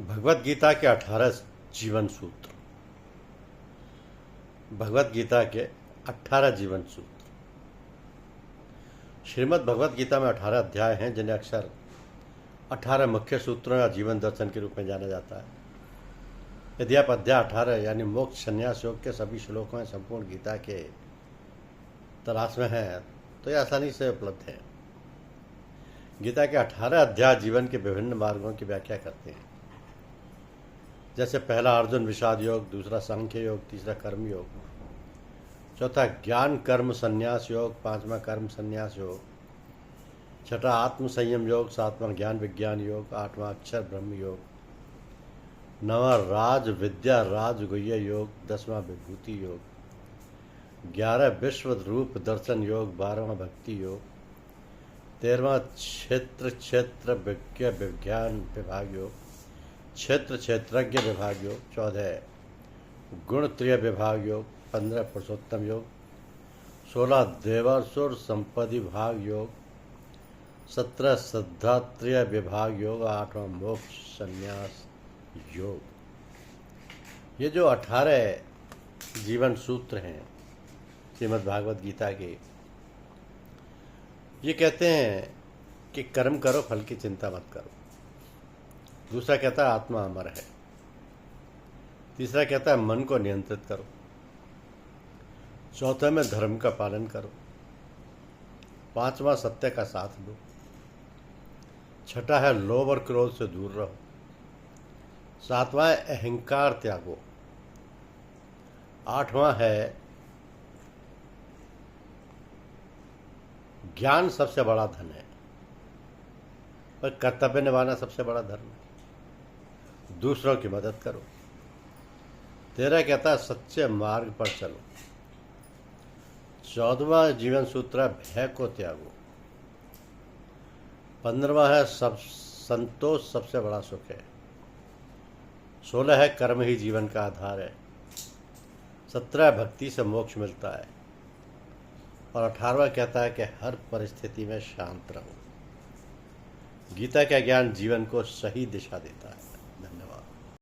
भगवत गीता के 18 जीवन सूत्र। भगवत गीता के 18 जीवन सूत्र। श्रीमद् भगवत गीता में 18 अध्याय हैं, जिन्हें अक्सर 18 मुख्य सूत्रों या जीवन दर्शन के रूप में जाना जाता है। यदि आप अध्याय 18 यानी मोक्ष संन्यास योग के सभी श्लोकों में संपूर्ण गीता के तलाश में हैं, तो ये आसानी से उपलब्ध है। गीता के 18 अध्याय जीवन के विभिन्न मार्गों की व्याख्या करते हैं, जैसे पहला अर्जुन विषाद योग, दूसरा सांख्य योग, तीसरा कर्म योग, चौथा ज्ञान कर्म संन्यास योग, पांचवा कर्म संन्यास योग, छठा आत्म संयम योग, सातवां ज्ञान विज्ञान योग, आठवां अक्षर ब्रह्म योग, नवा राज विद्या राज गुह्य योग, 10वां विभूति योग, 11 विश्व रूप दर्शन योग, 12वां भक्ति योग, 13वां क्षेत्र विज्ञ विज्ञान विभाग योग, क्षेत्रज्ञ विभाग योग, 14 गुणत्रय विभाग योग, 15 पुरुषोत्तम योग, 16 देवासुर संपत्ति विभाग योग, 17 श्रद्धात्रय विभाग योग, 8वां मोक्ष संन्यास योग। ये जो 18 जीवन सूत्र हैं श्रीमद् भागवत गीता के, ये कहते हैं कि कर्म करो, फल की चिंता मत करो। दूसरा कहता है आत्मा अमर है। तीसरा कहता है मन को नियंत्रित करो। चौथा में धर्म का पालन करो। पांचवा सत्य का साथ दो। छठा है लोभ और क्रोध से दूर रहो। सातवां है अहंकार त्यागो। आठवां है ज्ञान सबसे बड़ा धन है, पर कर्तव्य निभाना सबसे बड़ा धर्म है। दूसरों की मदद करो। 13 कहता है सच्चे मार्ग पर चलो। 14वां जीवन सूत्र भय को त्यागो। 15वां है सब संतोष सबसे बड़ा सुख है। 16 है कर्म ही जीवन का आधार है। 17 भक्ति से मोक्ष मिलता है। और 18वां कहता है कि हर परिस्थिति में शांत रहो। गीता का ज्ञान जीवन को सही दिशा देता है।